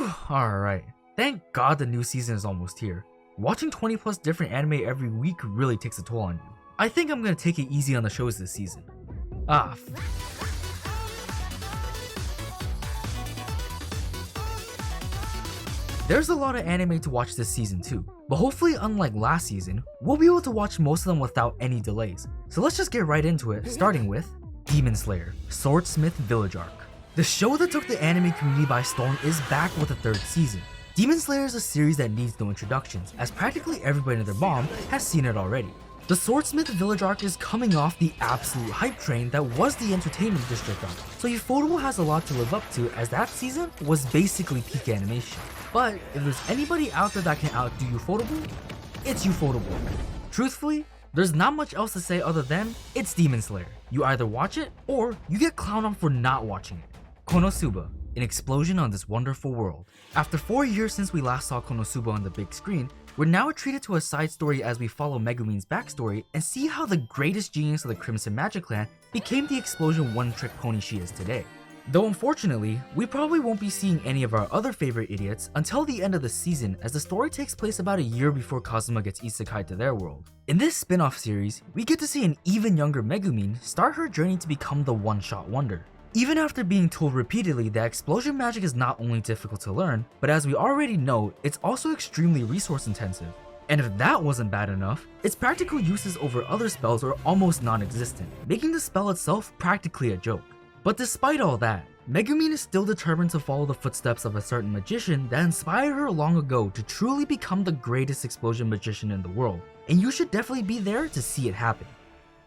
Whew, alright. Thank God the new season is almost here. Watching 20 plus different anime every week really takes a toll on you. I think I'm gonna take it easy on the shows this season. There's a lot of anime to watch this season too, but hopefully unlike last season, we'll be able to watch most of them without any delays. So let's just get right into it, starting with Demon Slayer, Swordsmith Village Arc. The show that took the anime community by storm is back with a third season. Demon Slayer is a series that needs no introductions, as practically everybody and their mom has seen it already. The Swordsmith Village arc is coming off the absolute hype train that was the Entertainment District arc, so Ufotable has a lot to live up to, as that season was basically peak animation. But if there's anybody out there that can outdo Ufotable, it's Ufotable. Truthfully, there's not much else to say other than it's Demon Slayer. You either watch it or you get clowned on for not watching it. Konosuba, an explosion on this wonderful world. After 4 years since we last saw Konosuba on the big screen, we're now treated to a side story as we follow Megumin's backstory and see how the greatest genius of the Crimson Magic Clan became the explosion one-trick pony she is today. Though unfortunately, we probably won't be seeing any of our other favorite idiots until the end of the season, as the story takes place about a year before Kazuma gets isekai to their world. In this spin-off series, we get to see an even younger Megumin start her journey to become the one-shot wonder. Even after being told repeatedly that explosion magic is not only difficult to learn, but as we already know, it's also extremely resource intensive. And if that wasn't bad enough, its practical uses over other spells are almost non-existent, making the spell itself practically a joke. But despite all that, Megumin is still determined to follow the footsteps of a certain magician that inspired her long ago to truly become the greatest explosion magician in the world, and you should definitely be there to see it happen.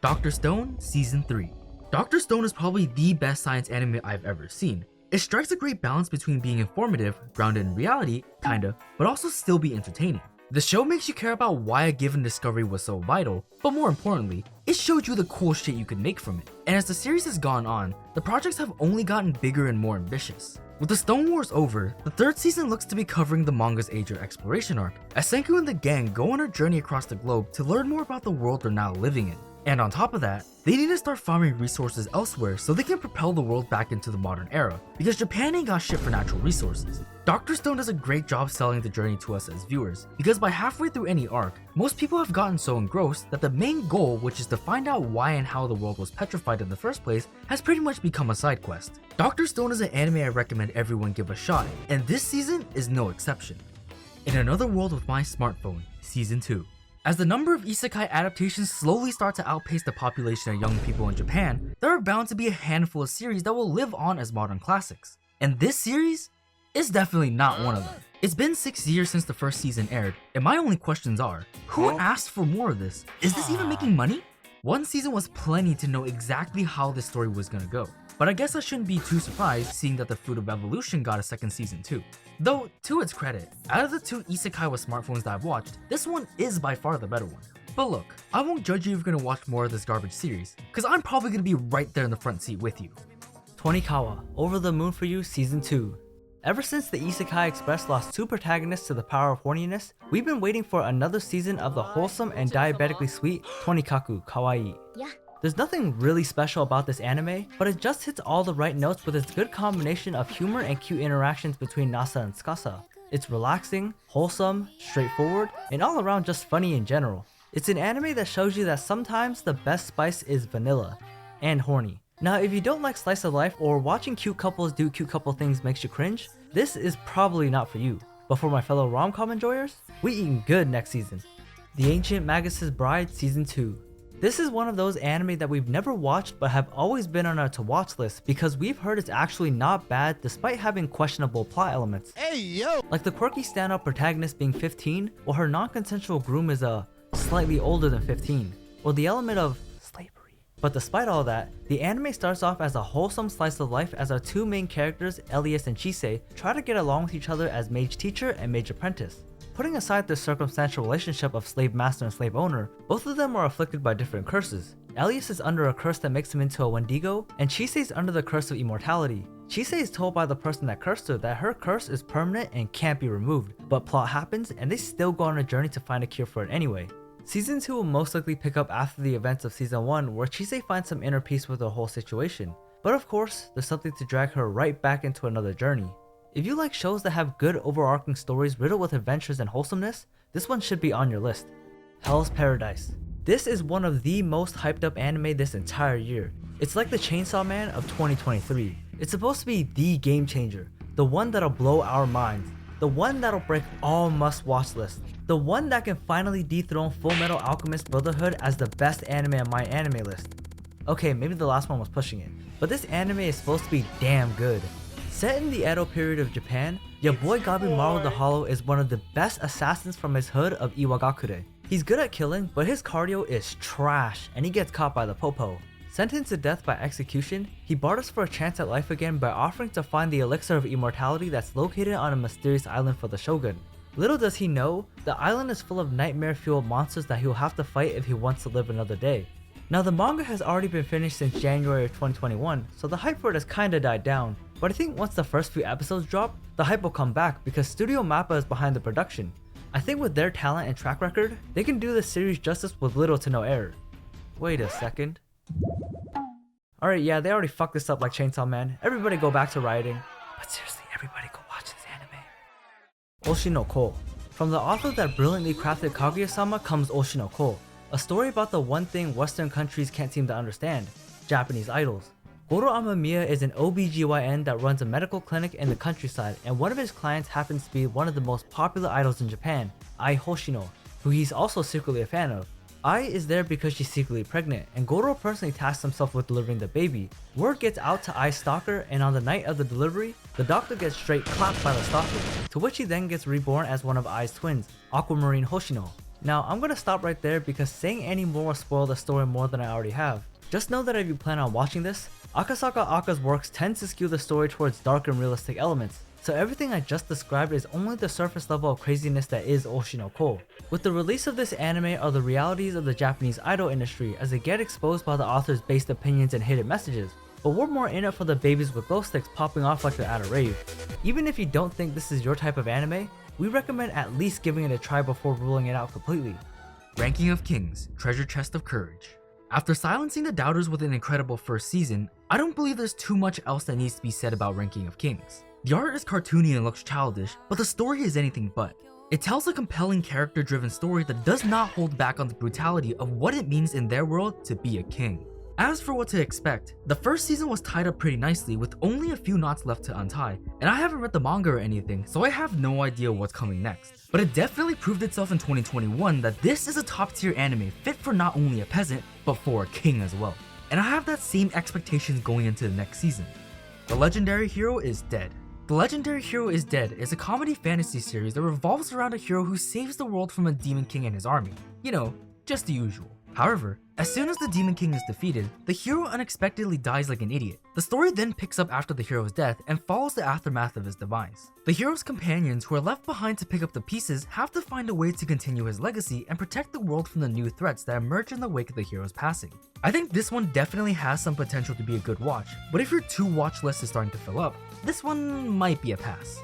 Dr. Stone Season 3. Dr. Stone is probably the best science anime I've ever seen. It strikes a great balance between being informative, grounded in reality, kinda, but also still be entertaining. The show makes you care about why a given discovery was so vital, but more importantly, it showed you the cool shit you could make from it. And as the series has gone on, the projects have only gotten bigger and more ambitious. With the Stone Wars over, the third season looks to be covering the manga's Age of Exploration arc, as Senku and the gang go on a journey across the globe to learn more about the world they're now living in. And on top of that, they need to start farming resources elsewhere so they can propel the world back into the modern era, because Japan ain't got shit for natural resources. Dr. Stone does a great job selling the journey to us as viewers, because by halfway through any arc, most people have gotten so engrossed that the main goal, which is to find out why and how the world was petrified in the first place, has pretty much become a side quest. Dr. Stone is an anime I recommend everyone give a shot, and this season is no exception. In Another World with My Smartphone, Season 2. As the number of isekai adaptations slowly start to outpace the population of young people in Japan, there are bound to be a handful of series that will live on as modern classics. And this series is definitely not one of them. It's been 6 years since the first season aired, and my only questions are, who asked for more of this? Is this even making money? One season was plenty to know exactly how this story was gonna go, but I guess I shouldn't be too surprised seeing that the Fruit of Evolution got a second season too. Though, to its credit, out of the two isekai with smartphones that I've watched, this one is by far the better one. But look, I won't judge you if you're gonna watch more of this garbage series, cause I'm probably gonna be right there in the front seat with you. TONIKAWA, Over the Moon for You Season 2. Ever since the Isekai Express lost two protagonists to the power of horniness, we've been waiting for another season of the wholesome and diabetically sweet Tonikaku Kawaii. There's nothing really special about this anime, but it just hits all the right notes with its good combination of humor and cute interactions between Nasa and Tsukasa. It's relaxing, wholesome, straightforward, and all around just funny in general. It's an anime that shows you that sometimes the best spice is vanilla and horny. Now, if you don't like slice of life or watching cute couples do cute couple things makes you cringe, this is probably not for you. But for my fellow rom-com enjoyers, we eating good next season. The Ancient Magus' Bride Season 2. This is one of those anime that we've never watched but have always been on our to-watch list because we've heard it's actually not bad despite having questionable plot elements. Hey yo! Like the quirky standout protagonist being 15, while her non-consensual groom is slightly older than 15, or the element of slavery. But despite all that, the anime starts off as a wholesome slice of life as our two main characters, Elias and Chise, try to get along with each other as mage teacher and mage apprentice. Putting aside the circumstantial relationship of slave master and slave owner, both of them are afflicted by different curses. Elias is under a curse that makes him into a Wendigo, and Chise is under the curse of immortality. Chise is told by the person that cursed her that her curse is permanent and can't be removed, but plot happens and they still go on a journey to find a cure for it anyway. Season 2 will most likely pick up after the events of Season 1, where Chise finds some inner peace with the whole situation. But of course, there's something to drag her right back into another journey. If you like shows that have good overarching stories riddled with adventures and wholesomeness, this one should be on your list. Hell's Paradise. This is one of the most hyped up anime this entire year. It's like the Chainsaw Man of 2023. It's supposed to be the game changer, the one that'll blow our minds, the one that'll break all must-watch lists, the one that can finally dethrone Fullmetal Alchemist Brotherhood as the best anime on my anime list. Okay, maybe the last one was pushing it, but this anime is supposed to be damn good. Set in the Edo period of Japan, your boy Gabimaru the Hollow is one of the best assassins from his hood of Iwagakure. He's good at killing, but his cardio is trash and he gets caught by the popo. Sentenced to death by execution, he barters for a chance at life again by offering to find the elixir of immortality that's located on a mysterious island for the shogun. Little does he know, the island is full of nightmare-fueled monsters that he will have to fight if he wants to live another day. Now the manga has already been finished since January of 2021, so the hype for it has kinda died down, but I think once the first few episodes drop, the hype will come back because Studio Mappa is behind the production. I think with their talent and track record, they can do this series justice with little to no error. Wait a second. Alright, yeah, they already fucked this up like Chainsaw Man. Everybody go back to writing. But seriously, everybody go watch this anime. Oshi no Ko. From the author that brilliantly crafted Kaguya-sama comes Oshi no Ko, a story about the one thing Western countries can't seem to understand: Japanese idols. Goro Amamiya is an OBGYN that runs a medical clinic in the countryside, and one of his clients happens to be one of the most popular idols in Japan, Ai Hoshino, who he's also secretly a fan of. Ai is there because she's secretly pregnant, and Goro personally tasks himself with delivering the baby. Word gets out to Ai's stalker, and on the night of the delivery, the doctor gets straight clapped by the stalker, to which he then gets reborn as one of Ai's twins, Aquamarine Hoshino. Now, I'm gonna stop right there because saying any more will spoil the story more than I already have. Just know that if you plan on watching this, Akasaka Aka's works tends to skew the story towards dark and realistic elements, so everything I just described is only the surface level of craziness that is Oshi no Ko. With the release of this anime are the realities of the Japanese idol industry as they get exposed by the author's based opinions and hidden messages, but we're more in it for the babies with glow sticks popping off like they're at a rave. Even if you don't think this is your type of anime, we recommend at least giving it a try before ruling it out completely. Ranking of Kings, Treasure Chest of Courage. After silencing the doubters with an incredible first season, I don't believe there's too much else that needs to be said about Ranking of Kings. The art is cartoony and looks childish, but the story is anything but. It tells a compelling character-driven story that does not hold back on the brutality of what it means in their world to be a king. As for what to expect, the first season was tied up pretty nicely with only a few knots left to untie, and I haven't read the manga or anything, so I have no idea what's coming next. But it definitely proved itself in 2021 that this is a top tier anime fit for not only a peasant, but for a king as well. And I have that same expectations going into the next season. The Legendary Hero is Dead. The Legendary Hero is Dead is a comedy fantasy series that revolves around a hero who saves the world from a demon king and his army. You know, just the usual. However, as soon as the Demon King is defeated, the hero unexpectedly dies like an idiot. The story then picks up after the hero's death and follows the aftermath of his demise. The hero's companions who are left behind to pick up the pieces have to find a way to continue his legacy and protect the world from the new threats that emerge in the wake of the hero's passing. I think this one definitely has some potential to be a good watch, but if your watch list is starting to fill up, this one might be a pass.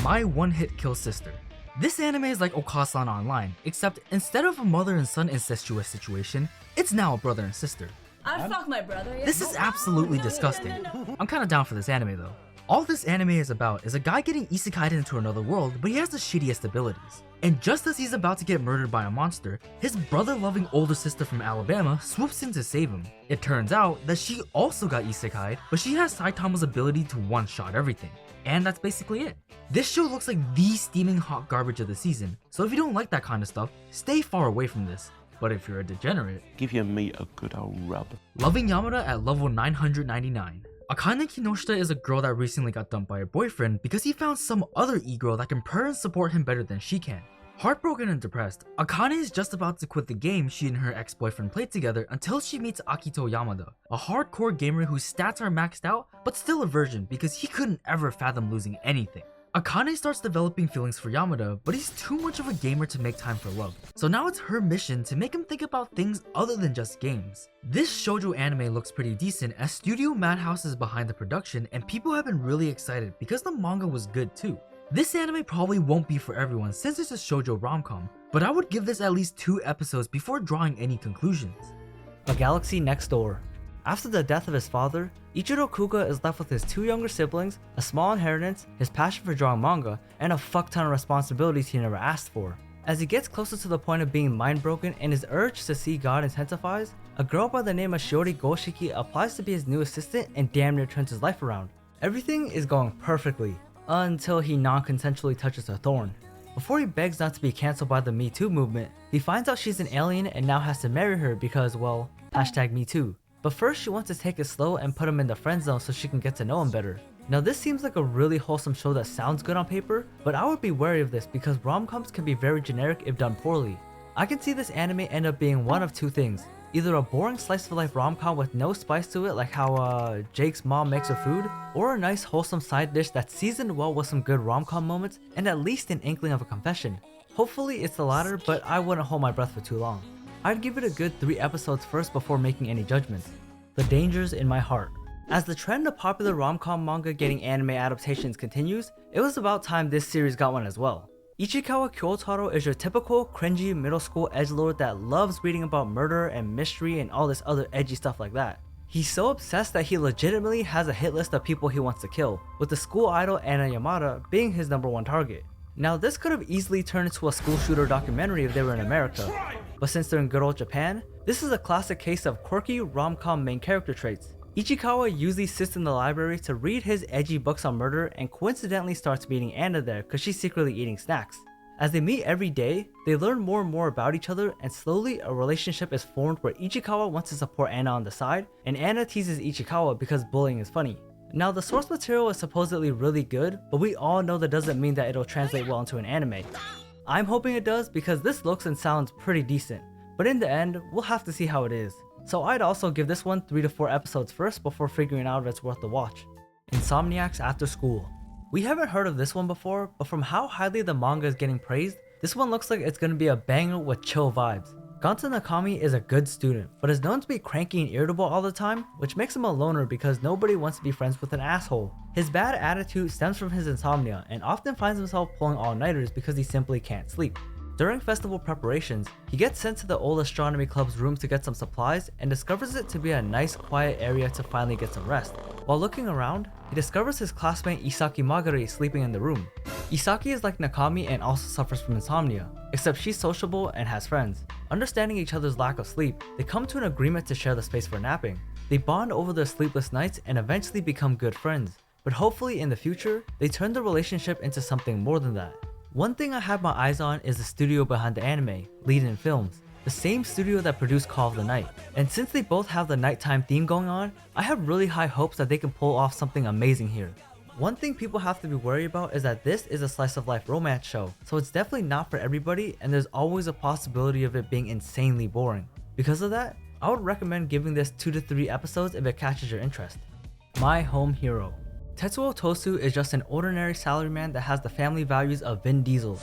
My One Hit Kill Sister. This anime is like Okasan Online, except instead of a mother and son incestuous situation, it's now a brother and sister. I'd fuck my brother. Yeah. This is absolutely disgusting. I'm kinda down for this anime though. All this anime is about is a guy getting isekai'd into another world, but he has the shittiest abilities. And just as he's about to get murdered by a monster, his brother-loving older sister from Alabama swoops in to save him. It turns out that she also got isekai'd, but she has Saitama's ability to one-shot everything. And that's basically it. This show looks like the steaming hot garbage of the season, so if you don't like that kind of stuff, stay far away from this. But if you're a degenerate, give your meat a good old rub. Loving Yamada at level 999. Akane Kinoshita is a girl that recently got dumped by her boyfriend because he found some other e-girl that can purr and support him better than she can. Heartbroken and depressed, Akane is just about to quit the game she and her ex-boyfriend played together until she meets Akito Yamada, a hardcore gamer whose stats are maxed out but still a virgin because he couldn't ever fathom losing anything. Akane starts developing feelings for Yamada, but he's too much of a gamer to make time for love, so now it's her mission to make him think about things other than just games. This shoujo anime looks pretty decent as Studio Madhouse is behind the production and people have been really excited because the manga was good too. This anime probably won't be for everyone since it's a shoujo rom-com, but I would give this at least 2 episodes before drawing any conclusions. A Galaxy Next Door. After the death of his father, Ichiro Kuga is left with his 2 younger siblings, a small inheritance, his passion for drawing manga, and a fuck ton of responsibilities he never asked for. As he gets closer to the point of being mind broken and his urge to see God intensifies, a girl by the name of Shiori Goshiki applies to be his new assistant and damn near turns his life around. Everything is going perfectly, until he non-consensually touches her thorn. Before he begs not to be cancelled by the Me Too movement, he finds out she's an alien and now has to marry her because, well, #MeToo. But first she wants to take it slow and put him in the friend zone so she can get to know him better. Now this seems like a really wholesome show that sounds good on paper, but I would be wary of this because rom-coms can be very generic if done poorly. I can see this anime end up being one of 2 things. Either a boring slice of life rom-com with no spice to it like how Jake's mom makes her food, or a nice wholesome side dish that's seasoned well with some good rom-com moments and at least an inkling of a confession. Hopefully it's the latter, but I wouldn't hold my breath for too long. I'd give it a good 3 episodes first before making any judgments. The Dangers in My Heart. As the trend of popular rom-com manga getting anime adaptations continues, it was about time this series got one as well. Ichikawa Kyotaro is your typical cringy middle school edgelord that loves reading about murder and mystery and all this other edgy stuff like that. He's so obsessed that he legitimately has a hit list of people he wants to kill, with the school idol Anna Yamada being his #1 target. Now this could have easily turned into a school shooter documentary if they were in America, but since they're in good old Japan, this is a classic case of quirky rom-com main character traits. Ichikawa usually sits in the library to read his edgy books on murder and coincidentally starts meeting Anna there cause she's secretly eating snacks. As they meet every day, they learn more and more about each other and slowly a relationship is formed where Ichikawa wants to support Anna on the side and Anna teases Ichikawa because bullying is funny. Now the source material is supposedly really good, but we all know that doesn't mean that it'll translate well into an anime. I'm hoping it does because this looks and sounds pretty decent, but in the end, we'll have to see how it is. So I'd also give this one 3 to 4 episodes first before figuring out if it's worth the watch. Insomniacs After School. We haven't heard of this one before, but from how highly the manga is getting praised, this one looks like it's gonna be a banger with chill vibes. Gonta Nakami is a good student, but is known to be cranky and irritable all the time, which makes him a loner because nobody wants to be friends with an asshole. His bad attitude stems from his insomnia and often finds himself pulling all-nighters because he simply can't sleep. During festival preparations, he gets sent to the old astronomy club's room to get some supplies and discovers it to be a nice quiet area to finally get some rest. While looking around, he discovers his classmate Isaki Magari sleeping in the room. Isaki is like Nakami and also suffers from insomnia, except she's sociable and has friends. Understanding each other's lack of sleep, they come to an agreement to share the space for napping. They bond over their sleepless nights and eventually become good friends, but hopefully in the future, they turn the relationship into something more than that. One thing I have my eyes on is the studio behind the anime, Lead-In Films, the same studio that produced Call of the Night. And since they both have the nighttime theme going on, I have really high hopes that they can pull off something amazing here. One thing people have to be worried about is that this is a slice of life romance show, so it's definitely not for everybody and there's always a possibility of it being insanely boring. Because of that, I would recommend giving this 2 to 3 episodes if it catches your interest. My Home Hero. Tetsuo Tosu is just an ordinary salaryman that has the family values of Vin Diesel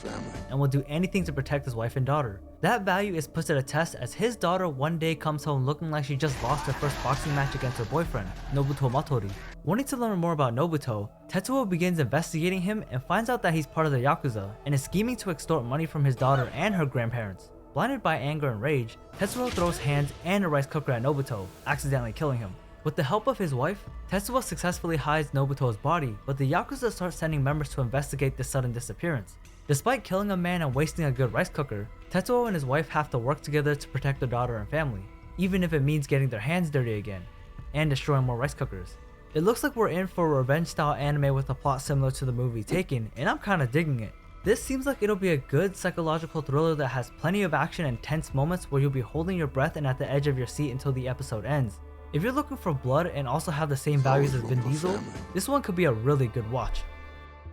and will do anything to protect his wife and daughter. That value is put to the test as his daughter one day comes home looking like she just lost her first boxing match against her boyfriend, Nobuto Matori. Wanting to learn more about Nobuto, Tetsuo begins investigating him and finds out that he's part of the Yakuza and is scheming to extort money from his daughter and her grandparents. Blinded by anger and rage, Tetsuo throws hands and a rice cooker at Nobuto, accidentally killing him. With the help of his wife, Tetsuo successfully hides Nobuto's body, but the Yakuza start sending members to investigate this sudden disappearance. Despite killing a man and wasting a good rice cooker, Tetsuo and his wife have to work together to protect their daughter and family, even if it means getting their hands dirty again, and destroying more rice cookers. It looks like we're in for a revenge-style anime with a plot similar to the movie Taken, and I'm kinda digging it. This seems like it'll be a good psychological thriller that has plenty of action and tense moments where you'll be holding your breath and at the edge of your seat until the episode ends. If you're looking for blood and also have the same values as Vin Diesel, this one could be a really good watch.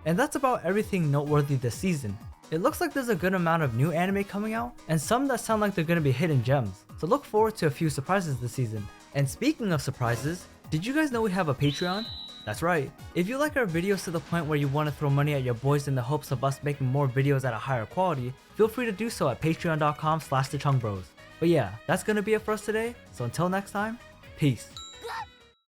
And that's about everything noteworthy this season. It looks like there's a good amount of new anime coming out, and some that sound like they're gonna be hidden gems, so look forward to a few surprises this season. And speaking of surprises, did you guys know we have a Patreon? That's right. If you like our videos to the point where you want to throw money at your boys in the hopes of us making more videos at a higher quality, feel free to do so at patreon.com/thechungbros. But yeah, that's gonna be it for us today, so until next time, peace.